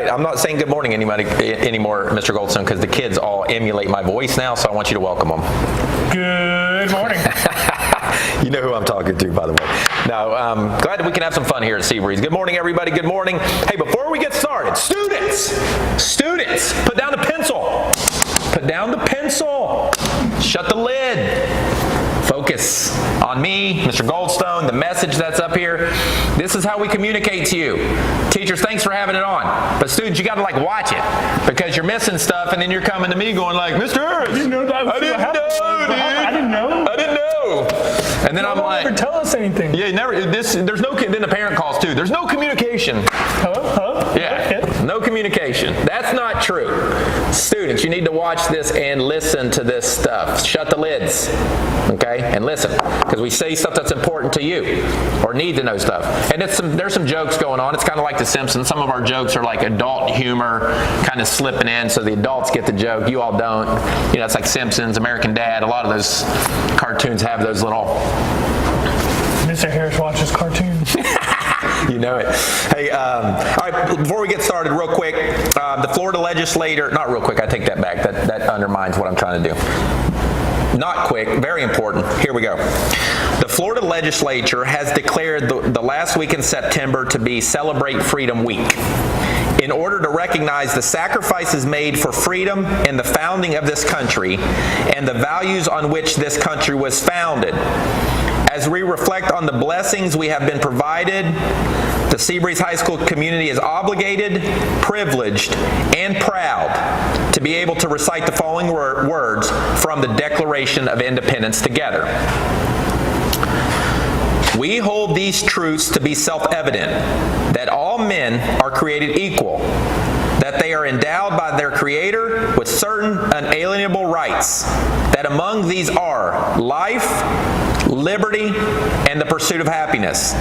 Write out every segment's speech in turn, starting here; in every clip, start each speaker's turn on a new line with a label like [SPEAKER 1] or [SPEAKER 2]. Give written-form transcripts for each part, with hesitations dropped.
[SPEAKER 1] I'm not saying good morning anymore, Mr. Goldstone, because the kids all emulate my voice now, so I want you to welcome them.
[SPEAKER 2] Good morning.
[SPEAKER 1] You know who I'm talking to, by the way. No, glad that we can have some fun here at Seabreeze. Good morning, everybody. Good morning. Hey, before we get started, students, put down the pencil. Put down the pencil. Shut the lid. Focus on me, Mr. Goldstone, the message that's up here. This is how we communicate to you. Teachers, thanks for having it on. But students, you got to watch it because you're missing stuff, and then you're coming to me going like, Mr. Harris,
[SPEAKER 2] I didn't know that was
[SPEAKER 1] I didn't know, dude.
[SPEAKER 2] I didn't know.
[SPEAKER 1] I didn't know. And then I'm like,
[SPEAKER 2] never tell us anything.
[SPEAKER 1] Yeah, never. There's no. Then the parent calls too. There's no communication.
[SPEAKER 2] Hello?
[SPEAKER 1] Yeah, no communication. That's not true. Students, you need to watch this and listen to this stuff. Shut the lids, okay, and listen, because we say stuff that's important to you or need to know stuff. And there's some jokes going on. It's kind of like The Simpsons. Some of our jokes are like adult humor, kind of slipping in, so the adults get the joke. You all don't. You know, it's like Simpsons, American Dad. A lot of those cartoons have those little.
[SPEAKER 2] Mr. Harris watches cartoons.
[SPEAKER 1] You know it. Hey, all right, before we get started, real quick, the Florida legislator, not real quick, I take that back. That undermines what I'm trying to do. Not quick, very important. Here we go. The Florida legislature has declared the last week in September to be Celebrate Freedom Week, in order to recognize the sacrifices made for freedom in the founding of this country and the values on which this country was founded. As we reflect on the blessings we have been provided, the Seabreeze High School community is obligated, privileged, and proud to be able to recite the following words from the Declaration of Independence together. We hold these truths to be self-evident, that all men are created equal, that they are endowed by their Creator with certain unalienable rights, that among these are life, liberty, and the pursuit of happiness.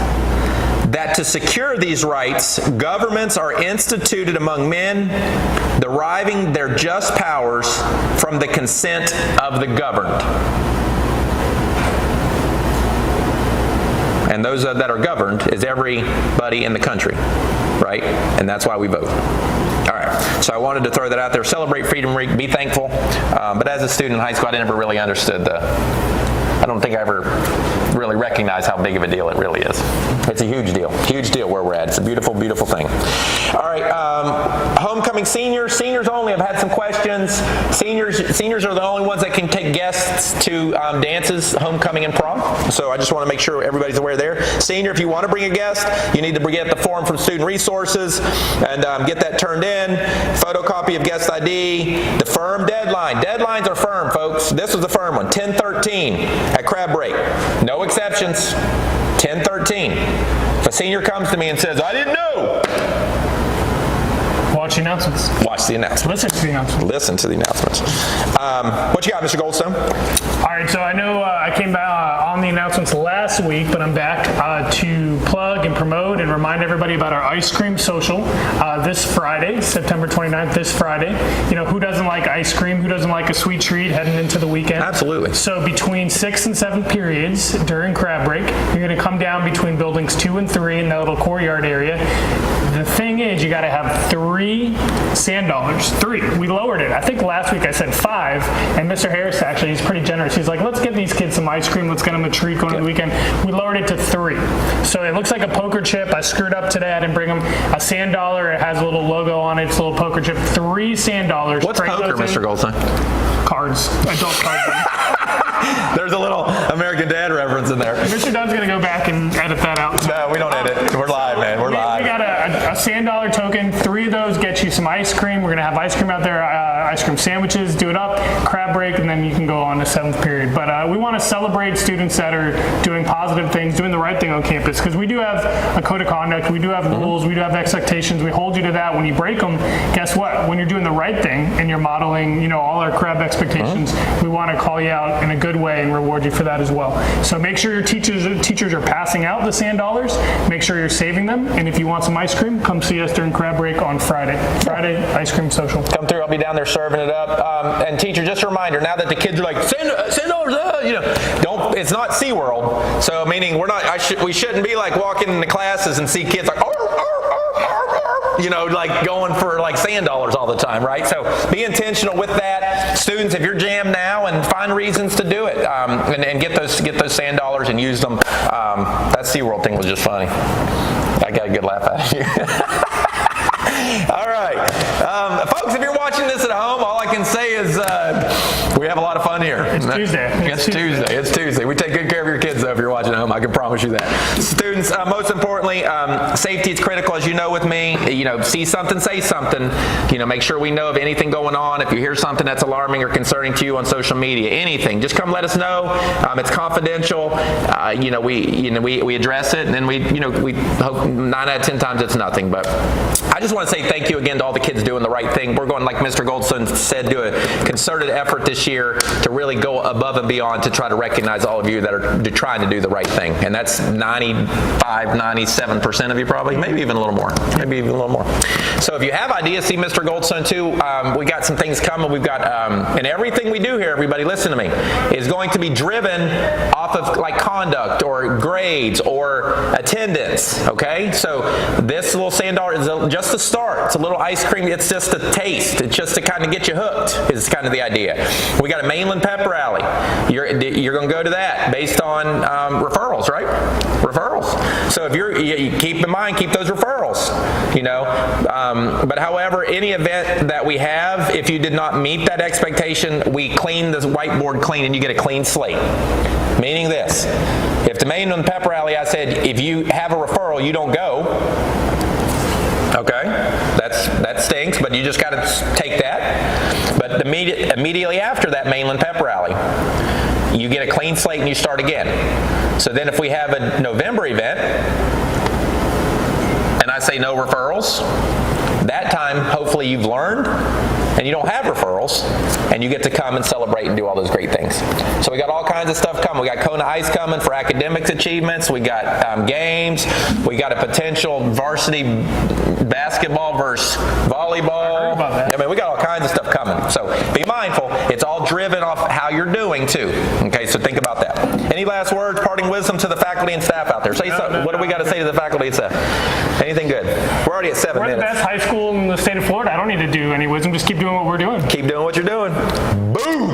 [SPEAKER 1] That to secure these rights, governments are instituted among men, deriving their just powers from the consent of the governed. And those that are governed is everybody in the country, right? And that's why we vote. All right, so I wanted to throw that out there. Celebrate Freedom Week, be thankful. But as a student in high school, I never really understood I don't think I ever really recognized how big of a deal it really is. It's a huge deal where we're at. It's a beautiful, beautiful thing. All right, homecoming seniors only. I've had some questions. Seniors are the only ones that can take guests to dances, homecoming, and prom. So I just want to make sure everybody's aware there. Senior, if you want to bring a guest, you need to get the form from Student Resources and get that turned in. Photocopy of guest ID. The firm deadline. Deadlines are firm, folks. This was the firm one. 10/13 at Crab Break. No exceptions. 10/13. If a senior comes to me and says, I didn't know.
[SPEAKER 2] Watch the announcements.
[SPEAKER 1] Watch the announcements.
[SPEAKER 2] Listen to the announcements.
[SPEAKER 1] Listen to the announcements. What you got, Mr. Goldstone?
[SPEAKER 2] All right, so I know I came back on the announcements last week, but I'm back to plug and promote and remind everybody about our ice cream social this Friday, September 29th, this Friday. You know, who doesn't like ice cream? Who doesn't like a sweet treat heading into the weekend?
[SPEAKER 1] Absolutely.
[SPEAKER 2] So between 6 and 7 periods during crab break, you're going to come down between buildings 2 and 3 in that little courtyard area. The thing is, you got to have 3 sand dollars. 3. We lowered it. I think last week I said 5, and Mr. Harris actually, he's pretty generous. He's like, let's get these kids some ice cream. Let's get them a treat going into the weekend. We lowered it to 3. So it looks like a poker chip. I screwed up today. I didn't bring them a sand dollar. It has a little logo on it. It's a little poker chip. 3 sand dollars.
[SPEAKER 1] What's poker, Mr. Goldstein?
[SPEAKER 2] Cards. Adult cards.
[SPEAKER 1] There's a little American Dad reference in there.
[SPEAKER 2] Mr. Dunn's going to go back and edit that out.
[SPEAKER 1] No, we don't edit. We're live, man. We're live.
[SPEAKER 2] We got a sand dollar token. 3 of those get you some ice cream. We're going to have ice cream out there, ice cream sandwiches, do it up, crab break, and then you can go on to 7th period. But we want to celebrate students that are doing positive things, doing the right thing on campus, because we do have a code of conduct, we do have rules, we do have expectations. We hold you to that. When you break them, guess what? When you're doing the right thing and you're modeling, you know, all our crab expectations, we want to call you out in a good way and reward you for that as well. So make sure your teachers are passing out the sand dollars. Make sure you're saving them. And if you want some ice cream, come see us during crab break on Friday. Friday ice cream social.
[SPEAKER 1] Come through. I'll be down there serving it up. And teacher, just a reminder, now that the kids are like, sand dollars, you know, don't. It's not SeaWorld. So meaning we're not. We shouldn't be like walking into classes and see kids like, like going for like sand dollars all the time, right? So be intentional with that. Students, if you're jammed now, and find reasons to do it, and get those sand dollars and use them. That SeaWorld thing was just funny. I got a good laugh out of you. All right. Folks, if you're watching this at home, all I can say is we have a lot of fun here.
[SPEAKER 2] It's Tuesday.
[SPEAKER 1] It's Tuesday. We take good care of your kids, though, if you're watching at home. I can promise you that. Students, most importantly, safety is critical, as you know with me. See something, say something. Make sure we know of anything going on. If you hear something that's alarming or concerning to you on social media, anything, just come let us know. It's confidential. We address it, and then we hope 9 out of 10 times it's nothing. But I just want to say thank you again to all the kids doing the right thing. We're going, like Mr. Goldstone said, do a concerted effort this year to really go above and beyond to try to recognize all of you that are trying to do the right thing. And that's 97% of you probably, maybe even a little more. So if you have ideas, see Mr. Goldstone too. We got some things coming. We've got, and everything we do here, everybody listen to me, is going to be driven off of like conduct or grades or attendance, okay? So this little sand dollar is just a start. It's a little ice cream. It's just a taste. It's just to kind of get you hooked is kind of the idea. We got a Mainland Pep Rally. You're going to go to that based on referrals, right? Referrals. So if you keep in mind, keep those referrals, but however, any event that we have, if you did not meet that expectation, we clean this whiteboard clean and you get a clean slate. Meaning this, if the Mainland Pep Rally, I said, if you have a referral, you don't go. Okay, that stinks, but you just got to take that. But immediately after that Mainland Pep Rally, you get a clean slate and you start again. So then if we have a November event, and I say no referrals, that time hopefully you've learned and you don't have referrals, and you get to come and celebrate and do all those great things. So we got all kinds of stuff coming. We got Kona Ice coming for academics achievements. We got games. We got a potential varsity basketball versus volleyball. We got all kinds of stuff coming. So be mindful. It's all driven off how you're doing too. Okay, so think about that. Any last words, parting wisdom to the faculty and staff out there? Say something. What do we got to say to the faculty and staff? Anything good? We're already at 7 minutes.
[SPEAKER 2] We're the best high school in the state of Florida. I don't need to do any wisdom. Just keep doing what we're doing.
[SPEAKER 1] Keep doing what you're doing. Boom!